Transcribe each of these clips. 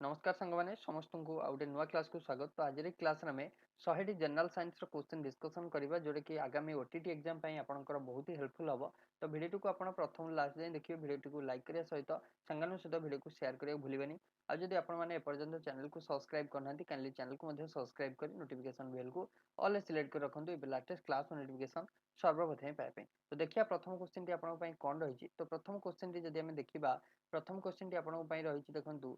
नमस्कार सांग मैंने समस्त को आउटे नुआ क्लास को स्वागत। तो आज क्लास आम 100 जनरल साइंस क्वेश्चन डिस्कसन करबा जोटा कि आगामी ओटीटी एग्जाम पई आपनकर बहुत ही हेल्पफुल हम। तो वीडियो को आपण प्रथम लास्ट जाए देखिए, वीडियो को लाइक करिया सहित सांगान सहित वीडियो को शेयर करिया भूलिबेनी। आ जदि आपण माने एपर्यंत चैनल को सब्सक्राइब करना काइंडली चैनल को मध्य सब्सक्राइब कर नोटिफिकेशन बेल को ऑल सिलेक्ट कर रखंतु ए लेटेस्ट क्लास नोटिफिकेशन सर्वप्रथम पाए पे। तो देखिया प्रथम क्वेश्चन टी आपण पई कोन रहिछि। तो प्रथम क्वेश्चन टी जदि हमें देखिबा, प्रथम क्वेश्चन टी आपण पई रहिछि देखंतु।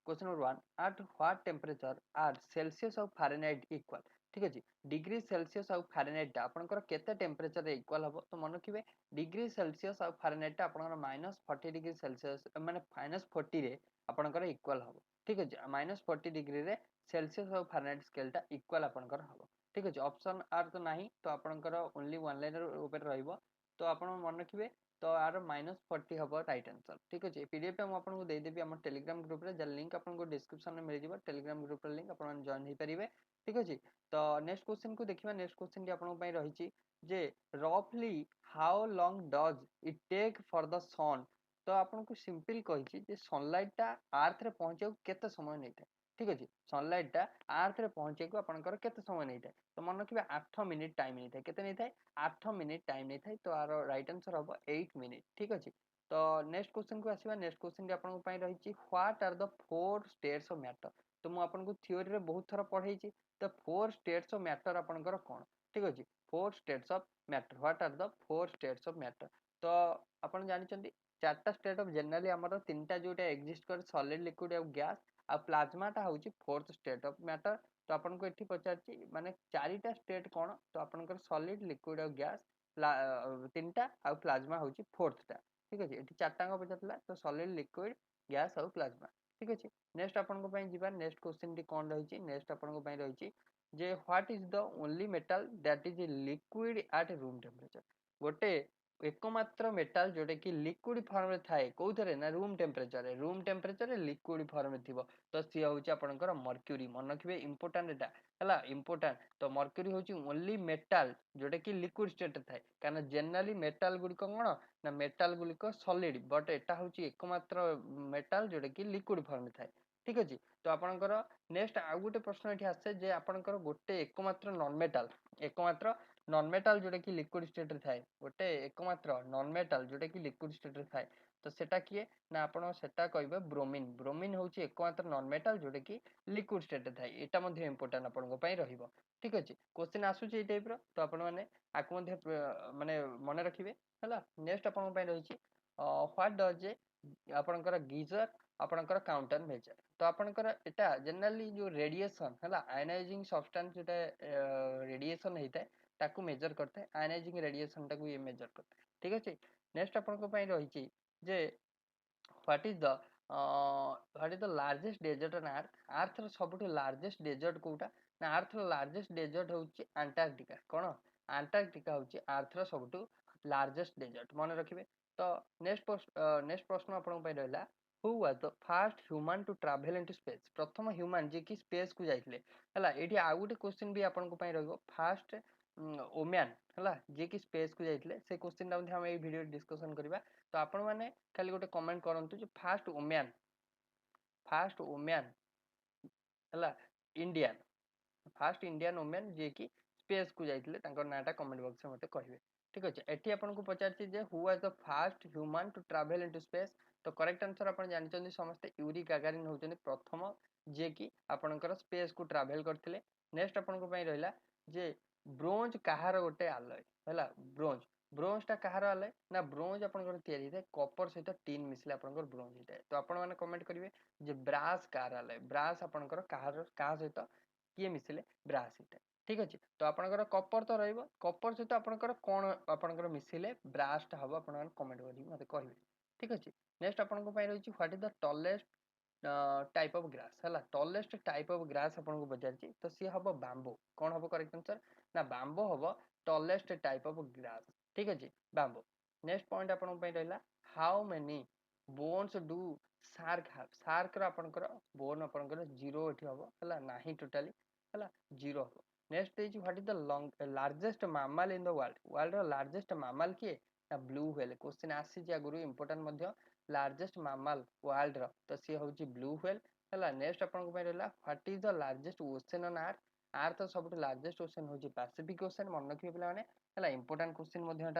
Question number 1, at what temperature are Celsius और Fahrenheit equal? ठीक अछि, डिग्री सेल्सियस और फारेनहाइट आपनकर केते टेम्परेचर रे इक्वल हबो। तो मन रखिबे डिग्री सेल्सियस और फारेनहाइट आपनकर -40 डिग्री सेल्सियस माने -40 रे आपनकर इक्वल हबो। ठीक अछि, -40 डिग्री रे सेल्सियस और फारेनहाइट स्केल टा इक्वल आपनकर हबो। ठीक अछि, ऑप्शन आर तो नाही, तो आपनकर ओनली वन लाइनर ऊपर रहइबो। तो आपण मन रखिबे तो आर -40 हम राइट आंसर। ठीक अच्छे, पीडीएफ में आपको देदेवी आम टेलीग्राम ग्रुप रे, जर लिंक आपको डिस्क्रिप्शन में मिल जाए। टेलीग्राम ग्रुप लिंक आप जॉइन हो पारे। ठीक अच्छे, तो नेक्स्ट क्वेश्चन को देखिए। नेक्स्ट क्वेश्चन आपन रही जे रफली how long does it take for the sun. तो आपको सिंपल कही सनलाइट टा अर्थ रे पहुंचे केते समय नहीं था। ठीक अच्छे, सनलाइट टा अर्थ रे पहुंचे को आपनकर केते समय नहीं था। तो मन रखिए 8 मिनिट टाइम नहीं था। केते नहीं था? 8 मिनिट टाइम नहीं था। तो आर राइट आंसर हम 8 मिनिट। ठीक अच्छे, तो नेक्स्ट क्वेश्चन को आसीबा। नेक्स्ट क्वेश्चन आपन पई रहिछि what are the 4 states of matter. तो मु आपन को थ्योरी रे बहुत थरा पढाइछि। तो 4 स्टेट्स ऑफ मैटर आपनकर कोन? ठीक अछि, 4 states of matter, what are the 4 states of matter. तो आपन जानि चंदी चारटा स्टेट ऑफ जनरली हमर तीनटा जोटा एग्जिस्ट कर सॉलिड लिक्विड और गैस आ प्लाज्मा टा होछि फोर्थ स्टेट ऑफ मैटर। तो आपन को एठी पचारछि माने चारिटा स्टेट कोन? तो आपनकर सॉलिड लिक्विड और गैस तीनटा आ प्लाज्मा होछि फोर्थ टा। ठीक अच्छे, ये चार्टा पचार तो सॉलिड लिक्विड गैस और प्लाज्मा। ठीक अच्छे, नेक्स्ट आपन जीवा। नेक्स्ट क्वेश्चन टी कौन रही? नेक्स्ट आपन रही जे what is the only metal that is liquid at room temperature. गोटे एकमात्र मेटाल जोटा कि लिक्विड फॉर्म रे थाए कोउथरे ना रूम टेम्परेचर रे। रूम टेम्परेचर रे लिक्विड फॉर्म रे थिबो। तो सी होची आपनकर मर्क्यूरी। मन रखिबे इंपोर्टेंट एटा हला इंपोर्टेंट। तो मर्क्यूरी होची ओनली मेटाल जोटा कि लिक्विड स्टेट रे थाए। कारण जनरली मेटाल गुडी कोन ना मेटाल गुलिक सॉलिड, बट एटा होची एकमात्र मेटाल जोटा कि लिक्विड फॉर्म में थाए। ठीक अछि, तो आपनकर नेक्स्ट आ गुटे प्रश्न एठी आसे जे आपनकर गोटे एकमात्र नॉन मेटाल जोटा कि लिक्विड स्टेट रे थाए। गोटे एकमात्र नॉन मेटाल जोटा कि लिक्विड स्टेट रे थाए। तो सेटा किए ना आपण सेटा कहबे ब्रोमीन। ब्रोमीन होची एकमात्र नॉन मेटाल जोटा कि लिक्विड स्टेट रे थाए। एटा मध्ये इंपोर्टेंट आपन पई रहिबो। ठीक अछि, क्वेश्चन आसुची ए टाइप रो। तो आपण माने आकु मध्ये माने मने रखिबे हला। नेक्स्ट आपन पई रहिची व्हाट डज ए आपनकर गीजर आपनकर काउंटर मेजर। तो आपनकर एटा जनरली जो रेडिएशन हला आयनाइजिंग सब्सटेंस जेटा रेडिएशन हेता ताकू मेजर करते हैं। आयनाइजिंग रेडिएशन ताकू ये मेजर करते हैं। ठीक अछि, नेक्स्ट आपन पई रहिची जे what is the largest desert on earth. Earth रो सबटु लार्जेस्ट डेजर्ट कोउटा ना? अर्थ रो लार्जेस्ट डेजर्ट होची अंटार्कटिका। कोन? अंटार्कटिका होची अर्थ रो सबटु लार्जेस्ट डेजर्ट। मन रखिबे। तो नेक्स्ट प्रश्न आपन पई रहला who was the first human to travel into space. प्रथम ह्यूमन जे कि स्पेस को जाइथिले हला। एठी आ गुटे क्वेश्चन भी आपन को पई रहबो फर्स्ट ओमैन हला जे कि स्पेस को जाइथिले। से क्वेश्चन दा हम ए वीडियो डिस्कशन करबा। तो आपण माने खाली गोटे कमेंट करंतु जे फर्स्ट वुमेन हला इंडियन, फर्स्ट इंडियन वुमेन जे कि स्पेस को जाइथिले तांकर नाटा कमेंट बॉक्स में मते कहिबे। ठीक अछि, एठी आपन को पचारछि जे who was the first human to travel into space. तो करेक्ट आंसर आपण जानि चंदी समस्त यूरी गागारिन होचंदी प्रथम जे कि आपनकर स्पेस को ट्रैवल करथिले। नेक्स्ट आपन को पई रहला जे ब्रोंज कहार गोटे आलय हला। ब्रोंज ब्रोंज टा कहार आलय ना? ब्रोंज आपनकर तयारी है कॉपर सहित टिन मिसले आपनकर ब्रोंज हिता। तो आपण माने कमेंट करिवे जे ब्रास कहार आलय। ब्रास आपनकर कहार कहा सहित किए मिसले? ब्रास हिता। ठीक अछि, तो आपनकर कॉपर तो रहइबो। कॉपर सहित आपनकर कोन आपनकर मिसले ब्रास टा हबो? आपण माने कमेंट करि मते कहिवे। ठीक अछि, नेक्स्ट आपन को पई रहिछि what is the tallest type of grass हला। टॉलेस्ट टाइप ऑफ ग्रास आपन को बजारछि। तो सी हबो बांबो। कोन हबो करेक्ट आंसर ना? बांबो हबो टॉलेस्ट टाइप ऑफ ग्रास। ठीक अछि, बांबो। नेक्स्ट पॉइंट आपन पई रहला how many bones do shark have. Shark रा आपनकर बोन आपनकर 0 एठी हबो हला, नाही टोटली हला 0 हबो। Next is what is the largest mammal in the world. World रो लार्जेस्ट मैमल किए ना? Blue whale. क्वेश्चन आसी जे गुरु इंपोर्टेंट मध्य लार्जेस्ट मैमल वर्ल्ड रो। तो सी होची ब्लू व्हेल। है नेक्स्ट आपन रहा what is the largest ocean on earth earth सब लार्जेस्ट ओशन हूँ पैसिफिक ओशन मन रखिए पे इंपोर्टाट क्वेश्चन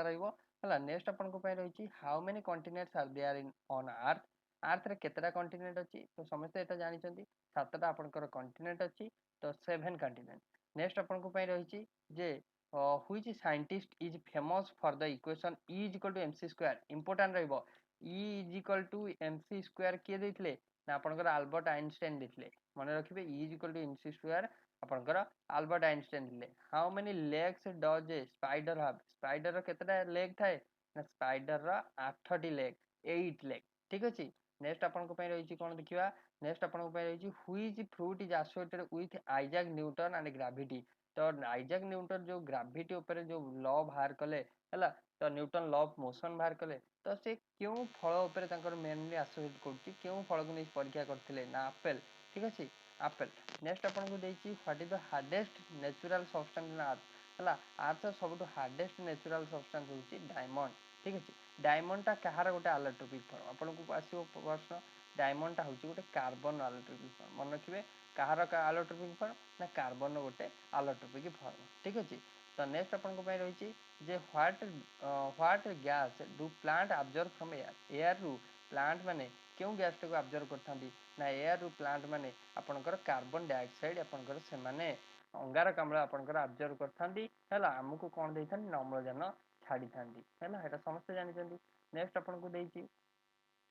रहा नेक्स्ट आपन रही how many continents are there in on earth अर्थ रे केतटा कॉन्टिनेंट अच्छी तो समस्त ये जानते 7टा आपनकर कॉन्टिनेंट अच्छी तो 7 कॉन्टिनेंट नेक्स्ट आपन रही जे which scientist is famous for the equation E is equal to MC square important रहिबो E is equal to MC square किए देथिले ना आपनकर आल्बर्ट आइंस्टाइन देथिले मन रखिबे E is equal to MC square आपनकर आल्बर्ट आइंस्टाइन देथिले how many legs does a spider have spider रो केतटा लेग थाए ना स्पाइडर रो 8टी लेग 8 लेग ठीक अछि नेक्स्ट आपन रही कोन देखिबा नेक्स्ट आपन रही which fruit is associated with Isaac Newton and gravity तो आइजैक न्यूटन जो ग्रेविटी ऊपर जो लॉ बाहर कले हला तो न्यूटन लॉ ऑफ मोशन बाहर कले तो से क्यों फल ऊपर तांकर मेनली एसोसिएट करछि क्यों फल को नै परीक्षा करथिले ना एप्पल ठीक अछि एप्पल नेक्स्ट आपन को देछि what is the hardest natural substance in earth हला अर्थ सबटु हार्डेस्ट नेचुरल सब्सटेंस होछि डायमंड ठीक अछि डायमंड टा कहार गोटे एलोट्रोपिक फॉर्म आपन को आसीबो प्रश्न डायमंड टा होछि गोटे कार्बन एलोट्रोपिक फॉर्म मन रखिबे कहार एलोट्रोपिक फॉर्म ना कार्बन गोटे एलोट्रोपिक फॉर्म ठीक अछि तो नेक्स्ट आपन को रही जे what gas do plant observe from air air रु प्लांट माने क्यों गैस को ऑब्जर्व करथांती ना एयर रु प्लांट माने आपनकर कार्बन डाइऑक्साइड आपनकर से माने अंगारकाम्ल आपनकर ऑब्जर्व करथांती हैला हमकु कोन देथांती अम्लजान छाड़ी थांती हैला एटा समस्त जानि चंदी नेक्स्ट आपन को देछि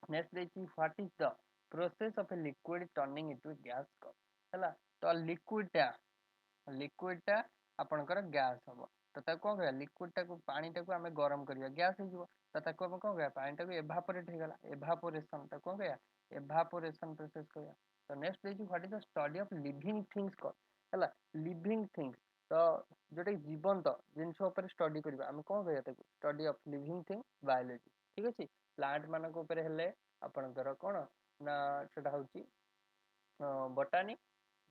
नेक्स्ट देछि what is the process of a liquid turning into gas हैला तो लिक्विड टा आपनकर गैस हम तो ताको कोन कहया लिक्विड टा को पानी टा को हमें गरम करिया गैस हो जिवो तो ताको हम कोन कहया पानी टा को एवापोरेट हो गला एवापोरेशन तो कोन कहया एवापोरेशन प्रोसेस कहया तो नेक्स्ट देछि what is the study of living things हैला लिविंग थिंग्स तो जोटे जीवंत जिंस ऊपर स्टडी करबा हम कोन कहया ताको study of living thing biology ठीक अछि प्लांट मानक ऊपर हेले आपनकर कोन ना सेटा होछि बॉटनी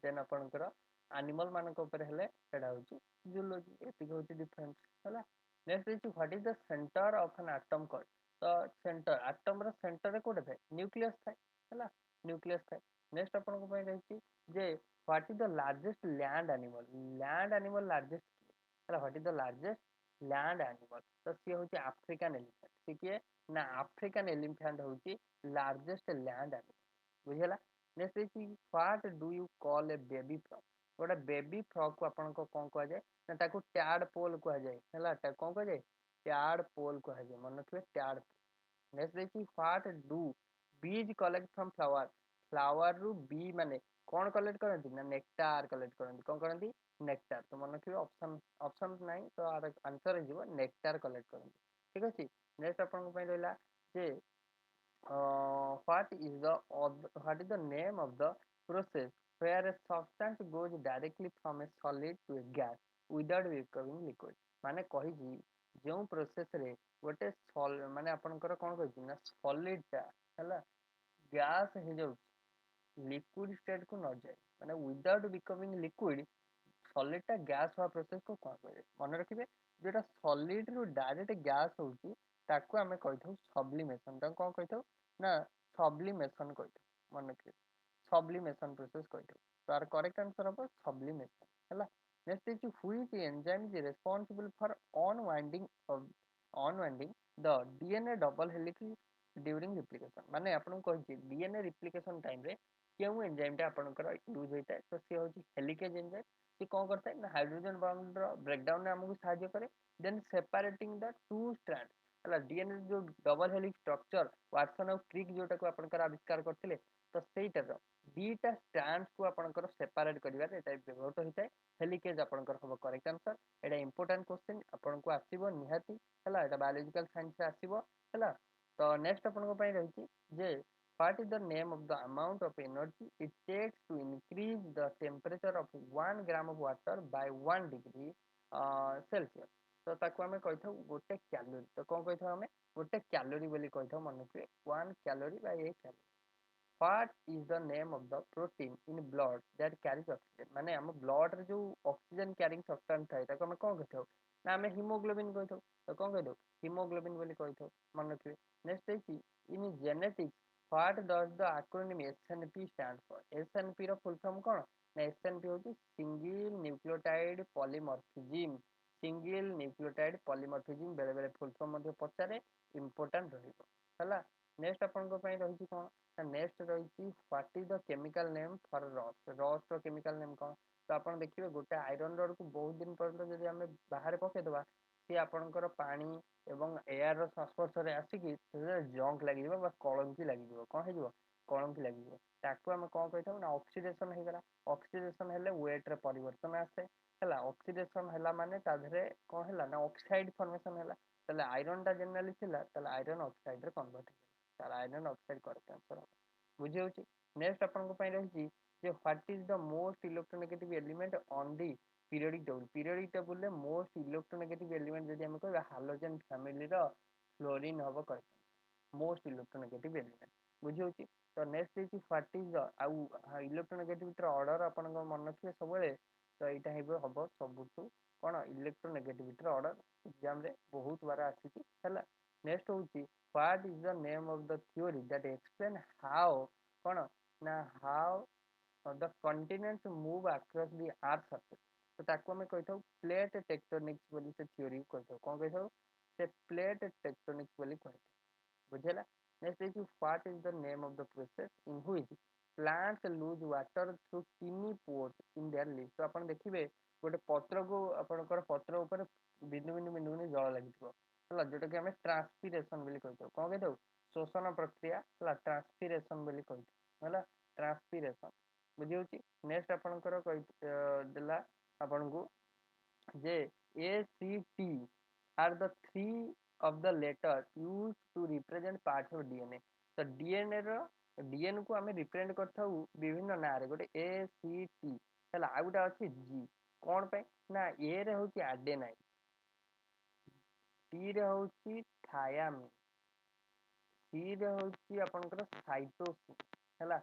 देन आपनकर एनिमल मानक ऊपर हेले सेटा होछि जूलॉजी एतिक होछि डिफरेंस हैला next is what is the centre of an atom called तो सेंटर एटम रो सेंटर रे कोडे थाए न्यूक्लियस थाए हैला न्यूक्लियस थाए नेक्स्ट आपन को रही जे what is the largest land animal largest हैला what is the largest land animal तो सी होछि अफ्रीकन एलिफेंट ठीक है ना अफ्रीकन एलिफेंट होछि लार्जेस्ट लैंड एनिमल बुझला next is what do you call a baby frog गोटे बेबी फ्रॉग को आपन को कोन कह जाय ना ताको टैडपोल कह जाय हैला ता कोन कह जाय टैडपोल कह जाय मन रखिबे टैडपोल नेक्स्ट देखि व्हाट डू बीज कलेक्ट फ्रॉम फ्लावर फ्लावर रु बी माने कोन कलेक्ट करंती ना नेक्टार कलेक्ट करंती कोन करंती नेक्टार तो मन रखिबे ऑप्शन ऑप्शन नहीं तो आंसर हो जिवो नेक्टार कलेक्ट करंती ठीक अछि नेक्स्ट आपन को रहला जे what is the name of the process where a substance goes directly from a solid to a gas without becoming liquid माने कहि जी जो प्रोसेस रे गोटे माने आपनकर कोन कहि ना सॉलिड टा हला गैस हे जाउ लिक्विड स्टेट को न जाए माने विदाउट बिकमिंग लिक्विड सॉलिड टा गैस हुआ प्रोसेस को कोन कहे मन रखिबे जेटा सॉलिड रु डायरेक्ट गैस होउची ताको हमें कहथौ सब्लिमेशन ता कोन कहथौ ना सब्लिमेशन कहथौ मन रखिबे सब्लिमेशन प्रोसेस कहथौ तार करेक्ट आंसर हो सब्लिमेशन हला next is which enzyme is responsible for unwinding the DNA double helix during replication माने आपन को कहि डीएनए रिप्लिकेशन टाइम रे केउ एंजाइम टा आपनकर यूज होइता तो से होची हेलिकेज एंजाइम से कौन करता है ना हाइड्रोजन बॉन्ड ब्रेकडाउन में हमको सहायता करे then separating the two strand हला डीएनए जो डबल हेलिक्स स्ट्रक्चर वाटसन और क्रिक जोटा को आपनकर आविष्कार करथिले तो सेटा रो बीटा स्ट्रैंड्स को आपनकर सेपरेट करिवा रे टाइप व्यवहार होइता है हेलिकेज आपनकर हो करेक्ट आंसर एटा इंपोर्टेंट क्वेश्चन आपन को आसीबो निहाती हला एटा बायोलॉजिकल साइंस से आसीबो हला तो नेक्स्ट आपन को पई रहिची जे what is the name of the amount of energy it takes to increase the temperature of 1 gram of water by 1 degree Celsius तो ताको हमें कहथौ गोटे कैलोरी तो कोन कहथौ हमें गोटे कैलोरी बोली कहथौ मन रखिबे 1 calorie by 1 calorie what is the name of the protein in blood that carries oxygen माने हम ब्लड रे जो ऑक्सीजन कैरिंग सब्सटेंस थाए ताको हमें कोन कहथौ ना हमें हीमोग्लोबिन कहथौ तो कोन कहथौ हीमोग्लोबिन बोली कहथौ मन रखिबे नेक्स्ट है in genetics What does the acronym SNP stand for? SNP ର full form କଣ ନା SNP ହଉଛି single nucleotide polymorphism। single nucleotide polymorphism ବେଳେ ବେଳେ full form ମଧ୍ୟ ପଚାରେ, important ରହିବ ହେଲା। ନେକ୍ସଟ ଆପଣଙ୍କ ପାଇଁ ରହିଛି କଣ ନା ନେକ୍ସଟ ରହିଛି what is the chemical name for rust? rust ର chemical name କଣ? ତ ଆପଣ ଦେଖିବେ ଗୋଟେ ଆଇରନ୍ ରଡ୍କୁ ବହୁତ ଦିନ ପର୍ଯ୍ୟନ୍ତ ଯଦି ଆମେ ବାହାରେ ପକେଇଦବା ସିଏ ଆପଣଙ୍କର ପାଣି ଏବଂ ଏୟାର ସଂସ୍ପର୍ଶରେ ଆସିକି ଜଙ୍କ ଲାଗିଯିବ ବା କଳଙ୍କି ଲାଗିଯିବ। କଣ ହେଇଯିବ? କଳଙ୍କି ଲାଗିଯିବ। ତାକୁ ଆମେ କଣ କହିଥାଉ ନା ଅକ୍ସିଡେସନ ହେଇଗଲା। ଅକ୍ସିଡେସନ ହେଲେ ୱେଟ ରେ ପରିବର୍ତ୍ତନ ଆସେ ହେଲା। ଅକ୍ସିଡେସନ ହେଲା ମାନେ ତା ଦେହରେ କଣ ହେଲା ନା ଅକ୍ସାଇଡ ଫର୍ମେସନ ହେଲା। ତାହେଲେ ଆଇରନ୍ ଟା ଜେନେରାଲି ଥିଲା, ତାହେଲେ ଆଇରନ୍ ଅକ୍ସାଇଡ ରେ କନଭର୍ଟ ହେଇଗଲା। ତାହେଲେ ଆଇରନ୍ ଅକ୍ସାଇଡ କରେକ୍ଟ ଆନ୍ସର ହବ। ବୁଝି ହଉଛି। ନେକ୍ସଟ ଆପଣଙ୍କ ପାଇଁ ରହିଛି ଯେ what is the most electronegative element on the periodic table. Periodic table ରେ ମୋଷ୍ଟ ଇଲେକ୍ଟ୍ରୋନେଗେଟିଭ ଏଲିମେଣ୍ଟ ଯଦି ଆମେ କହିବା ହାଲୋଜେନ ଫ୍ୟାମିଲିର ଫ୍ଲୋରିନ ହବ କରେକ୍ଟ। ମୋଷ୍ଟ ଇଲେକ୍ଟ୍ରୋନେଗେଟିଭ ଏଲିମେଣ୍ଟ ବୁଝି ହଉଛି। ତ ନେକ୍ସଟ ହେଇଛି ହ୍ୱାଟ ଇଜ ଦ ଆଉ ଇଲେକ୍ଟ୍ରୋନେଗେଟିଭିଟି ର ଅର୍ଡର ଆପଣଙ୍କ ମନେ ରଖିବେ ସବୁବେଳେ। ତ ଏଇଟା ହବ ସବୁଠୁ କଣ ଇଲେକ୍ଟ୍ରୋନେଗେଟିଭିଟି ର ଅର୍ଡର ଏକ୍ସାମ ରେ ବହୁତ ବାର ଆସିଛି ହେଲା। ନେକ୍ସଟ ହଉଛି what is the name of the theory that explain how କଣ ନା how the continents move across the earth surface। ତ ତାକୁ ଆମେ କହିଥାଉ ପ୍ଲେଟ୍ ଟେକ୍ଟୋନିକ୍ସ ବୋଲି ସେ ଥିଓରି କହିଥାଉ। କଣ କହିଥାଉ? ସେ ପ୍ଲେଟ୍ ଟେକ୍ଟୋନିକ୍ସ ବୋଲି କହିଥାଉ। ବୁଝିହେଲା। ନେକ୍ସଟ ହେଇଛି what is the name of the process in which plants lose water through tiny pores in their leaves। ତ ଆପଣ ଦେଖିବେ ଗୋଟେ ପତ୍ରକୁ ଆପଣଙ୍କର ପତ୍ର ଉପରେ ବିନ୍ଦୁ ବିନ୍ଦୁ ବିନ୍ଦୁ ବିନ୍ଦୁ ଜଳ ଲାଗିଥିବ ହେଲା, ଯୋଉଟା କି ଆମେ ଟ୍ରାନ୍ସପିରେସନ ବୋଲି କହିଥାଉ। କଣ କହିଥାଉ? ଶୋଷଣ ପ୍ରକ୍ରିୟା ହେଲା, ଟ୍ରାନ୍ସପିରେସନ ବୋଲି କହିଥାଉ ହେଲା। ଟ୍ରାନ୍ସପିରେସନ ବୁଝି ହଉଛି। ନେକ୍ସଟ ଆପଣଙ୍କର ଦେଲା ଆପଣଙ୍କୁ ଯେ ACT are the three of the letters used to represent parts of DNA। ତ DNA ର DNA କୁ ଆମେ ରିପ୍ରେଜେଣ୍ଟ କରିଥାଉ ବିଭିନ୍ନ ନାଁରେ, ଗୋଟେ ACT ହେଲା, ଆଉ ଗୋଟେ ଅଛି G। କଣ ପାଇଁ ନା A ରେ ହଉଛି ଆଡେନାଇନ, T ରେ ହଉଛି ଥାୟାମିନ, C ରେ ହଉଛି ଆପଣଙ୍କର ସାଇଟୋସିନ ହେଲା,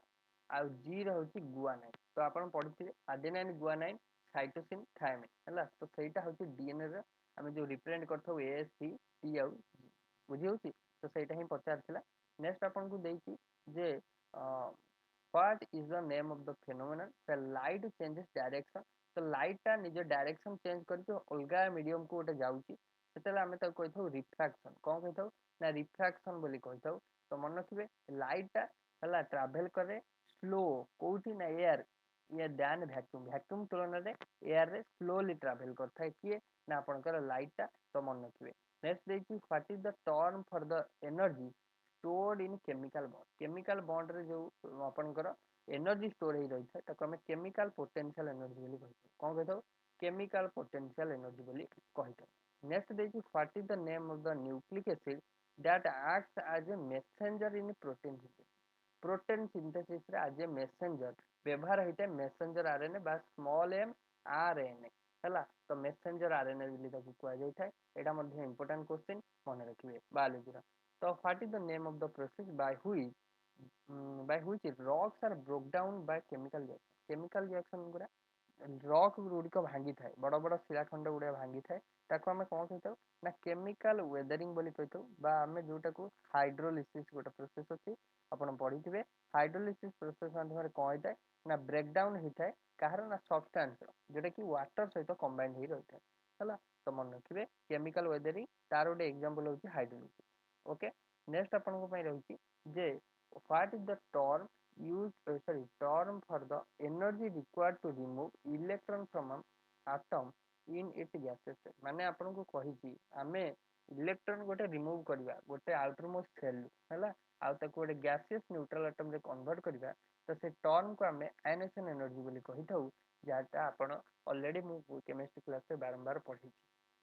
ଆଉ G ରେ ହଉଛି ଗୁଆନାଇନ। ତ ଆପଣ ପଢିଥିବେ ଆଡେନାଇନ, ଗୁଆନାଇନ, ସାଇଟୋସିନ, ଥାୟାମିନ ହେଲା। ତ ସେଇଟା ହଉଛି DNA ର ଆମେ ଯୋଉ ରିପ୍ରେଜେଣ୍ଟ କରିଥାଉ A C T ଆଉ G। ବୁଝି ହଉଛି। ତ ସେଇଟା ହିଁ ପଚାରିଥିଲା। ନେକ୍ସଟ ଆପଣଙ୍କୁ ଦେଇଛି ଯେ what is the name of the phenomenon the light changes direction। ତ ଲାଇଟ ଟା ନିଜ ଡାଇରେକ୍ସନ ଚେଞ୍ଜ କରିକି ଅଲଗା ମିଡିୟମ କୁ ଗୋଟେ ଯାଉଛି, ସେତେବେଳେ ଆମେ ତାକୁ କହିଥାଉ ରିଫ୍ରାକ୍ସନ। କଣ କହିଥାଉ ନା ରିଫ୍ରାକ୍ସନ ବୋଲି କହିଥାଉ। ତ ମନେ ରଖିବେ ଲାଇଟ ଟା ହେଲା ଟ୍ରାଭେଲ କରେ ସ୍ଲୋ କୋଉଠି ନା ଏୟାର ଦ୍ୟାନ ଭ୍ୟାକ୍ୟୁମ। ଭ୍ୟାକ୍ୟୁମ ତୁଳନାରେ ଏୟାର ରେ ସ୍ଲୋଲି ଟ୍ରାଭେଲ କରିଥାଏ କିଏ ନା ଆପଣଙ୍କର ଲାଇଟ ଟା। ତ ମନେ ରଖିବେ। ନେକ୍ସଟ ଦେଇଛି what is the term for the energy stored in chemical bond। Chemical bond ରେ ଯୋଉ ଆପଣଙ୍କର ଏନର୍ଜି ଷ୍ଟୋର ହେଇ ରହିଥାଏ ତାକୁ ଆମେ କେମିକାଲ ପୋଟେନସିଆଲ ଏନର୍ଜି ବୋଲି କହିଥାଉ। କଣ କହିଥାଉ? କେମିକାଲ ପୋଟେନସିଆଲ ଏନର୍ଜି ବୋଲି କହିଥାଉ। ନେକ୍ସଟ ଦେଇଛି what is the name of the nucleic acid that acts as a messenger in protein synthesis। Protein synthesis ରେ ଆଜ ଏ ମେସେଞ୍ଜର ବ୍ୟବହାର ହେଇଥାଏ। ମେସେଞ୍ଜର ଆରଏନଏ ବା ସ୍ମଲ୍ m RNA ହେଲା। ତ ମେସେଞ୍ଜର ଆରଏନଏ ବୋଲି ତାକୁ କୁହାଯାଇଥାଏ। ଏଇଟା ମଧ୍ୟ ଇମ୍ପୋର୍ଟାଣ୍ଟ क्वेश्चन ମନେ ରଖିବେ ବାୟୋଲୋଜିର। ତ what is the name of the process by which rocks are broke down by chemical reaction। Chemical reaction ଗୁରା ରକ୍ ଗୁଡ଼ିକ ଭାଙ୍ଗିଥାଏ, ବଡ଼ ବଡ଼ ଶିଳାଖଣ୍ଡ ଗୁଡ଼ିକ ଭାଙ୍ଗିଥାଏ, ତାକୁ ଆମେ କଣ କହିଥାଉ ନା କେମିକାଲ ୱେଦରିଂ ବୋଲି କହିଥାଉ। ବା ଆମେ ଯୋଉଟାକୁ ହାଇଡ୍ରୋଲିସିସ୍ ଗୋଟେ ପ୍ରୋସେସ ଅଛି ଆପଣ ପଢିଥିବେ। ହାଇଡ୍ରୋଲିସିସ୍ ପ୍ରୋସେସ ମାଧ୍ୟମରେ କଣ ହେଇଥାଏ ନା ବ୍ରେକ୍ ଡାଉନ୍ ହେଇଥାଏ କାହାର ନା ସବଷ୍ଟାନ୍ସ ଯୋଉଟା କି ୱାଟର ସହିତ କମ୍ବାଇଣ୍ଡ ହେଇ ରହିଥାଏ ହେଲା। ତ ମନେ ରଖିବେ କେମିକାଲ ୱେଦରିଂ ତାର ଗୋଟେ ଏକ୍ସାମ୍ପଲ ହଉଛି ହାଇଡ୍ରୋଲିସିସ୍। ଓକେ। ନେକ୍ସଟ ଆପଣଙ୍କ ପାଇଁ ରହିଛି ଯେ what is the term for the energy required to remove electron from an atom in its gaseous state। ମାନେ ଆପଣଙ୍କୁ କହିଛି ଆମେ ଇଲେକ୍ଟ୍ରନ ଗୋଟେ ରିମୁଭ କରିବା ଗୋଟେ ଆଉଟର ମୋଷ୍ଟ ସେଲ ହେଲା, ଆଉ ତାକୁ ଗୋଟେ ଗ୍ୟାସିୟସ୍ ନ୍ୟୁଟ୍ରାଲ ଆଟମ ରେ କନଭର୍ଟ କରିବା। ତ ସେ ଟର୍ମ କୁ ଆମେ ଆୟନେସନ ଏନର୍ଜି ବୋଲି କହିଥାଉ, ଯାହାଟା ଆପଣ ଅଲରେଡି ମୁଁ କେମିଷ୍ଟ୍ରି କ୍ଲାସରେ ବାରମ୍ବାର ପଢିଛି।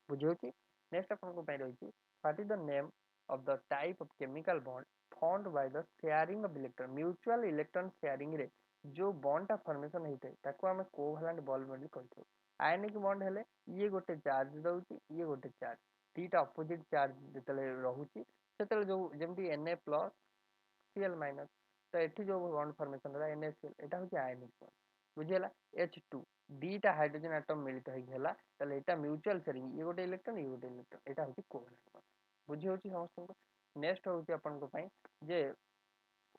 ବୁଝିହଉଛି। ନେକ୍ସଟ ଆପଣଙ୍କ ପାଇଁ ରହିଛି what is the name of the type of chemical bond formed by the sharing of electron। mutual electron sharing ରେ ଯୋଉ ବଣ୍ଡ ଟା ଫର୍ମେସନ ହେଇଥାଏ ତାକୁ ଆମେ କୋଭାଲାଣ୍ଟ ବଣ୍ଡ ବୋଲି କହିଥାଉ। ଆୟନିକ ବଣ୍ଡ ହେଲେ ଇଏ ଗୋଟେ ଚାର୍ଜ ଦଉଛି, ଇଏ ଗୋଟେ ଚାର୍ଜ, ଦିଟା ଅପୋଜିଟ ଚାର୍ଜ ଯେତେବେଳେ ରହୁଛି ସେତେବେଳେ ଯୋଉ ଯେମିତି Na ପ୍ଲସ Cl ମାଇନସ, ତ ଏଠି ଯୋଉ ବଣ୍ଡ ଫର୍ମେସନ ହେଲା NaCl ଏଟା ହଉଛି ଆୟନିକ ବଣ୍ଡ। ବୁଝିହେଲା। H2 ଦିଟା ହାଇଡ୍ରୋଜେନ ଆଟମ ମିଳିତ ହେଇକି ହେଲା, ତାହେଲେ ଏଟା ମ୍ୟୁଚୁଆଲ ସେୟାରିଂ, ଇଏ ଗୋଟେ ଇଲେକ୍ଟ୍ରନ ଇଏ ଗୋଟେ ଇଲେକ୍ଟ୍ରନ, ଏଟା ହଉଛି କୋଭାଲାଣ୍ଟ ବଣ୍ଡ। ବୁଝି ହଉଛି ସମସ୍ତଙ୍କୁ। ନେକ୍ସଟ ହଉଛି ଆପଣଙ୍କ ପାଇଁ ଯେ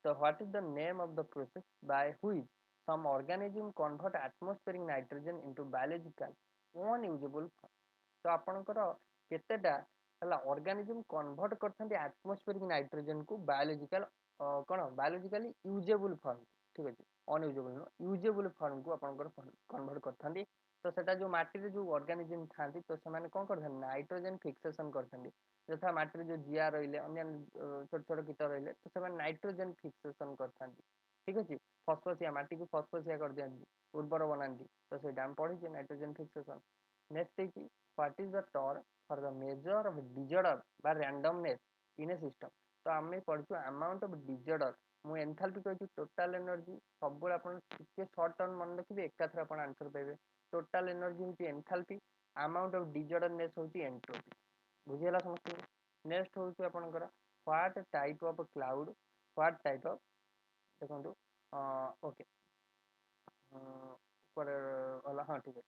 So what is the name of the process by which some organism convert atmospheric nitrogen into biological unusable form? तो आपणकर केतेटा हला ऑर्गेनिज्म कन्वर्ट करथांती एटमॉस्फेरिक नाइट्रोजन को बायोलॉजिकल कोन बायोलॉजिकली यूजेबल फॉर्म ठीक अछि अनयूजेबल नो यूजेबल फॉर्म को आपणकर convert करथांती तो सेटा जो माटी रे जो ऑर्गेनिज्म थांती तो से माने कोन करथांती नाइट्रोजन फिक्सेशन करथांती यथा माटी रे जो जिया रहिले अन्य छोट छोट कीट रहिले तो से माने नाइट्रोजन फिक्सेशन करथांती ठीक अछि फॉस्फोरिया माटी को फॉस्फोरिया कर दियंती उर्वर बनांती तो से डाम पड़ी जे नाइट्रोजन फिक्सेशन नेक्स्ट है कि what is the term for the measure of disorder by randomness in a system तो आमे पढछु अमाउंट ऑफ डिसऑर्डर मु एंथैल्पी कहछु टोटल एनर्जी सब आपण ଟିକେ शॉर्ट टर्म मन रखिबे एका थरा आपण आंसर पाइबे टोटल एनर्जी होची एंथैल्पी अमाउंट ऑफ डिसऑर्डरनेस होची एंट्रोपी बुझियला समझ नेक्स्ट होची आपनकर what type of cloud what type of देखंतु ओके पर वाला हां ठीक है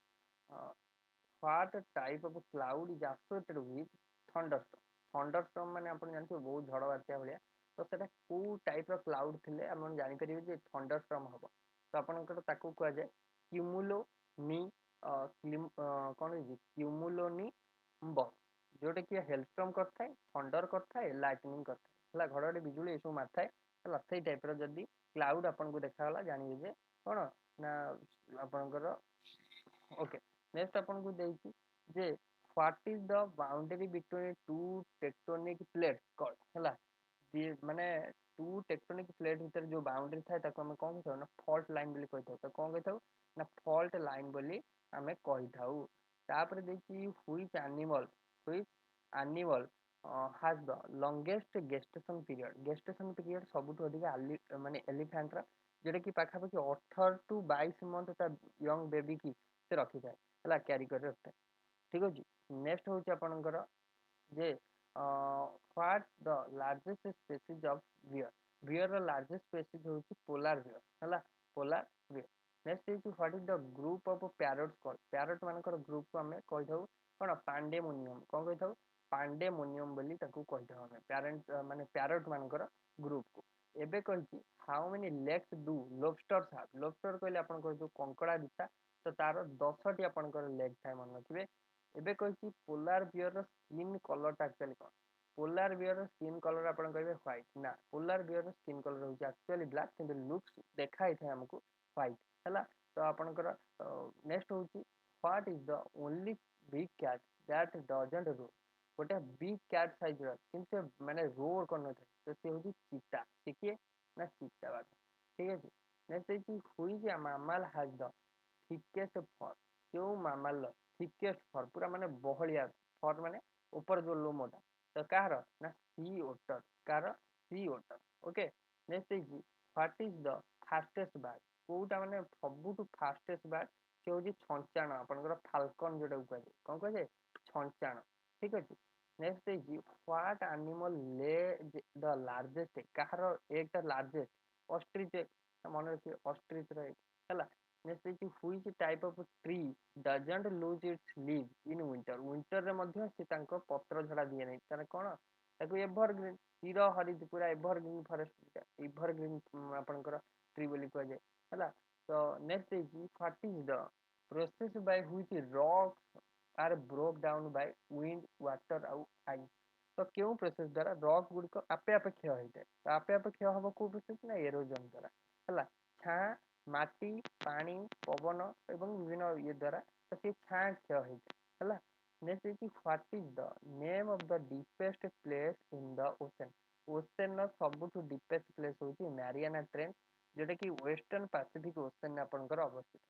what type of cloud is associated with thunderstorm thunderstorm माने आपण जानथि बहुत झड़ बात्या भलिया तो सेटा को टाइप ऑफ क्लाउड थिले आपण जानि परिबे जे थंडरस्टॉर्म हबो तो आपनकर ताकू कहआ जाय क्यूमुलो नी कोन है क्यूमुलोनी बस जोटे कि हेलस्टॉर्म करथाय थंडर करथाय लाइटनिंग करथाय हला घड़डे बिजुली एसो मारथाय हला सेई टाइप रो जदी क्लाउड आपण को देखाला जानि जे कोन ना आपनकर ओके नेक्स्ट अपन को देखी जे what is the boundary between two tectonic plates called हला ये माने टू टेक्टोनिक प्लेट भीतर जो बाउंड्री थाए ताको हम कोन कहथौ ना फॉल्ट लाइन बोली कहथौ तो कोन कहथौ ना फॉल्ट लाइन बोली हमें कहथौ तापर देखी which animal has the longest gestation period सबुठ अधिक माने एलिफेंट रा जेटा कि पाखा पाखी 18 टू 22 मंथ ता यंग बेबी की से रखी थाए हला कैरी कर रखता है ठीक अछि नेक्स्ट होची आपनकर जे what the largest species of bear the largest species होची पोलर बियर हला polar bear next is what is the group of parrots called parrot मानकर ग्रुप को हमें कहथौ कोन पांडेमोनियम कोन कहथौ पांडेमोनियम बोली ताकू कहथौ हमें पैरेंट माने पैरट मानकर ग्रुप को एबे कहची how many legs do lobsters have lobster कहले आपन कहथौ कंकड़ा दिता तो तार 10 टी आपनकर लेग थाए मन रखिबे एबे कहची पोलर बियर स्किन कलर टा एक्चुअली कोन पोलर बियर स्किन कलर आपन कहबे व्हाइट ना पोलर बियर स्किन कलर होची एक्चुअली ब्लैक किंतु लुक्स देखाई थाए हमको व्हाइट हला तो आपनकर नेक्स्ट होची what is the only big cat that doesn't roar गोटे बिग कैट साइज रो किंतु माने रोर करन थाए तो से होची चीता देखिए ना चीता बात ठीक है नेक्स्ट इज हुई जे मामल हैज द थिकेस्ट फर क्यों मामल थिकेस्ट फर पूरा माने बहलिया फर माने ऊपर जो लोमोटा तो कार ना सी ओटर कार sea otter okay next is what is the fastest bird कोटा माने सबुटु फास्टेस्ट बर्ड से होजी छंचाण आपनकर फाल्कन जोटा कहै कोन कहै छंचाण ठीक अछि नेक्स्ट इज व्हाट एनिमल ले द लार्जेस्ट कार एक द लार्जेस्ट ऑस्ट्रिच मन रखिए ऑस्ट्रिच रे हला next is which type of tree doesn't lose its leave in winter winter रे मध्ये से तांको पत्र झड़ा दिए नै ताने कोन ताको एवरग्रीन चिर हरित पूरा एवरग्रीन फॉरेस्ट एवरग्रीन आपनकर ट्री बोली कह जाय हला तो next is what is the process by which rocks are broke down by wind water आउ आइस तो क्यों प्रोसेस द्वारा रॉक गुडी को आपे आपे क्षय होइते तो आपे आपे क्षय हबो को प्रोसेस ना एरोजन द्वारा हला छा माटी पानी पवन एवं विभिन्न ये द्वारा तो से छा क्षय होइते हला next is what is the name of the deepest place in the ocean ocean न सबुठु डीपेस्ट प्लेस होची मैरियाना ट्रेंच जेटा कि वेस्टर्न पैसिफिक ओशन आपनकर अवस्थित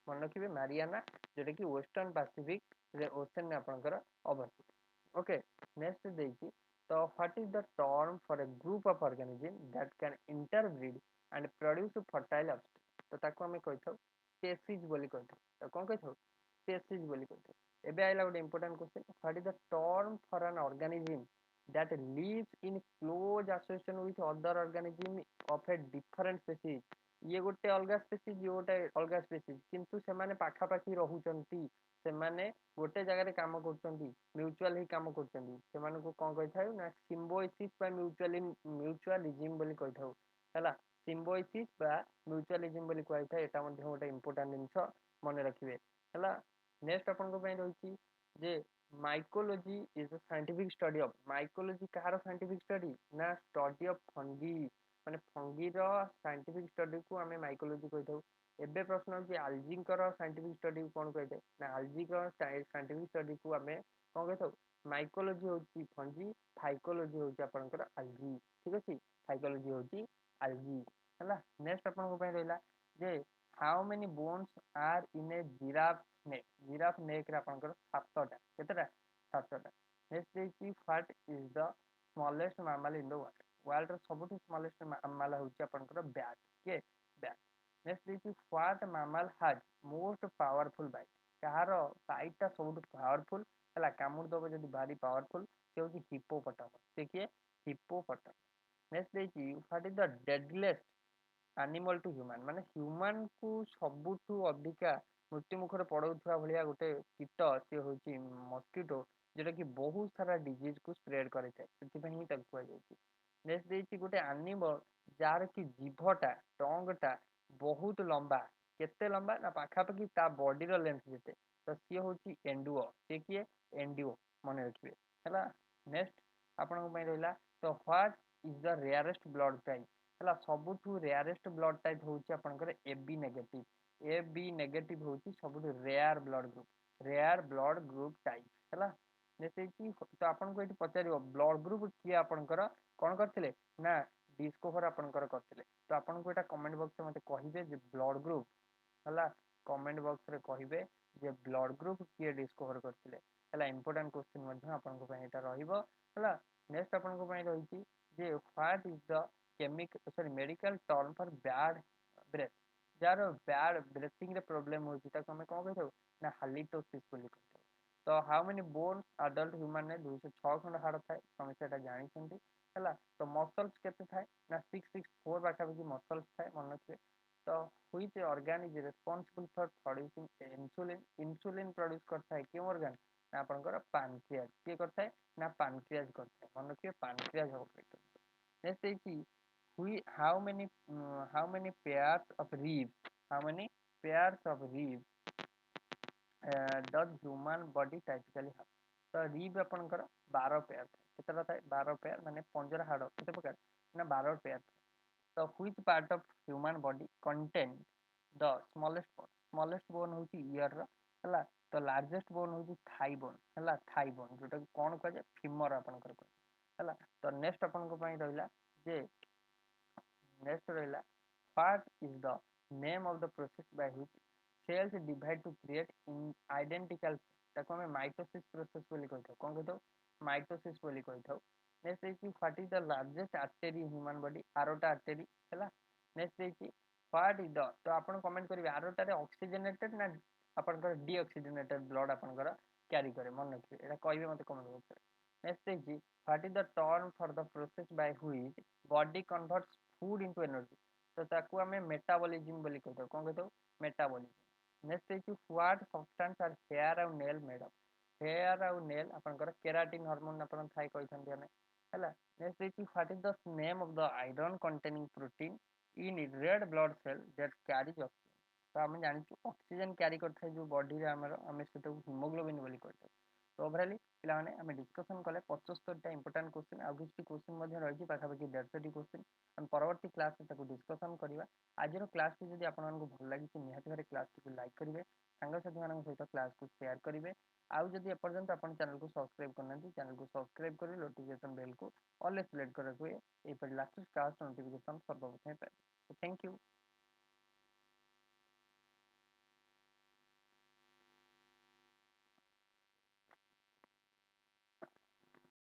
मन रखिबे मैरियाना जेटा कि वेस्टर्न पैसिफिक रे ओशन ने आपनकर अवस्थित ओके नेक्स्ट देखी तो what is the term for a group of organism that can interbreed and produce fertile offspring तो ताको हमें कहथौ स्पेसीज बोली कहथौ तो कोन कहथौ स्पेसीज बोली कहथौ एबे आइला गोटे important question what is the term for an organism that lives in close association with other organism of a different species ये गोटे अलगा स्पेसीज ये गोटे अलगा स्पेसीज किंतु सेमाने पाखा पाखी रहउचंती सेमाने गोटे जगह रे काम करचंती म्यूचुअल ही काम करचंती सेमाने को कोन कहथाय ना सिम्बायोसिस बाय म्यूचुअलिज्म बोली कहथाउ है सिम्बोइसिस बा म्यूचुअलिज्म बोली कहुए एटा गोटे इंपोर्टेंट जिनस मन रखिए है नेक्स्ट अपन रही जे mycology is a scientific study of mycology कहार साइंटिफिक स्टडी ना स्टडी ऑफ फंगी माने फंगी रो साइंटिफिक स्टडी को हमें माइकोलॉजी कहि थाउ एबे प्रश्न होची आल्जी कर साइंटिफिक स्टडी कोन कहि थाए ना आल्जी कर साइंटिफिक स्टडी को हमें कोन कहि थाउ माइकोलॉजी होची फंगी फाइकोलॉजी होची आपनकर आल्जी ठीक अछि फाइकोलॉजी होची आल्गी है नेक्स्ट अपन रहा जे how many bones are in a giraffe neck रे अपन सातटा केतटा सातटा नेक्स्ट देखि what is the smallest mammal in the world world रो सबटु स्मॉलेस्ट मैमल होची अपन बैट के बैट नेक्स्ट देखि what mammal has most powerful bite कहार बाइटटा सबटु पावरफुल हला कामुड़ दबो जदी भारी पावरफुल से होची हिप्पोपोटामस देखिए हिप्पोपोटामस नेक्स्ट देखि what is the deadliest animal to human माने ह्यूमन को सबुठु अधिका मृत्यु मुखर पड़ौथुआ भलिया गोटे कीट से होची मस्किटो जेटा कि बहुत सारा डिजीज को स्प्रेड करे थाए सेति ही ताकू कुआ जायछि नेक्स्ट देछि गोटे एनिमल जार की जीभटा टंगटा बहुत लंबा केते लंबा ना पाखापाखि ता बॉडी रो लेंथ जेते तो सी होची एंडुओ से किए एंडुओ मन रखिबे हला नेक्स्ट आपन को रहला तो what is the rarest blood type हला सबुठु रेयरेस्ट ब्लड टाइप होची आपनकर ए बी नेगेटिव होची सबुठु रेयर ब्लड ग्रुप टाइप हला जैसे कि तो आपन को एटी पचारियो ब्लड ग्रुप किए आपनकर कोन करथिले ना डिस्कवर आपनकर करथिले तो आपन को एटा कमेंट बॉक्स में मते कहिबे जे ब्लड ग्रुप हला कमेंट बॉक्स रे कहिबे जे ब्लड ग्रुप किए डिस्कवर करथिले हला इंपोर्टेंट क्वेश्चन मध्ये आपन को एटा रहिबो हला नेक्स्ट आपन को रहिछि जे what is the medical term for bad breath जार बैड ब्रीथिंग रे प्रॉब्लम होछि ताको हमें कोन कहथौ ना हालिटोसिस बोली कहथौ तो how many bones adult human ने 206 खंड हाड़ थाए समस्या ता जानि छथि हला तो मसल्स केते थाए ना 664 बाखा कि मसल्स थाए मन रखिए तो which organ is responsible for producing insulin produce करता है क्यों ऑर्गन ना आपनकर पैनक्रियाज के करता है ना पैनक्रियाज करता है मन रखिए पैनक्रियाज हो नेक्स्ट देखिए how many pairs of ribs how many pairs of ribs does human body typically have तो रिब आपनकर 12 पेयर केतरा थाए 12 पेयर माने पंजर हाड़ केते प्रकार ना 12 पेयर तो which part of human body contain the smallest bone होची ईयर रा हला तो लार्जेस्ट बोन होची थाई बोन हला थाई बोन जोटा कोन कह जे फीमर आपनकर हला तो नेक्स्ट अपन को पई रहला जे नेक्स्ट रहला what is the name of the process by which cells divide to create identical ताको हमें माइटोसिस प्रोसेस बोली कहथौ कोन कहथौ माइटोसिस बोली कहथौ next is what is the largest artery human body aorta artery हैला next is what is the तो आपण कमेंट करिवे आरोटा रे ऑक्सीजनेटेड ना आपनकर डीऑक्सीजनेटेड ब्लड आपनकर कैरी करे मन रखिए एटा कहबे मते कमेंट बॉक्स रे next is what is the term for the process by which body converts food into energy तो ताकू हमें मेटाबॉलिज्म बोली कहथौ कोन कहथौ metabolism next is what substance are hair और नेल मेड अप हेयर और नेल आपनकर केराटिन हार्मोन आपन थाई कहथन हमें हैला next is what is the name of the iron containing protein in red blood cell that carries oxygen तो हम जानि ऑक्सीजन कैरी करथै जो बॉडी रे हमर हमें सेटा हीमोग्लोबिन बोली कहथौ तो ओवरऑली पिला माने हमें डिस्कशन कले 75 टा इंपोर्टेंट क्वेश्चन आ किछि क्वेश्चन मध्ये रहि पाखापाखि 150 क्वेश्चन हम परवर्ती क्लास में ताको डिस्कशन करिवा आज क्लास टी जदि आपन को भल लागि निहाती भारे क्लास को लाइक करिवे सांग साथी मानन सहित क्लास को शेयर करिवे आउ जदि एपर्यंत अपन चैनल को सब्सक्राइब करनांती चैनल को सब्सक्राइब करी नोटिफिकेशन बेल को ऑल सिलेक्ट करके ए पर लास्ट क्लास नोटिफिकेशन सर्वप्रथम पाए थैंक यू।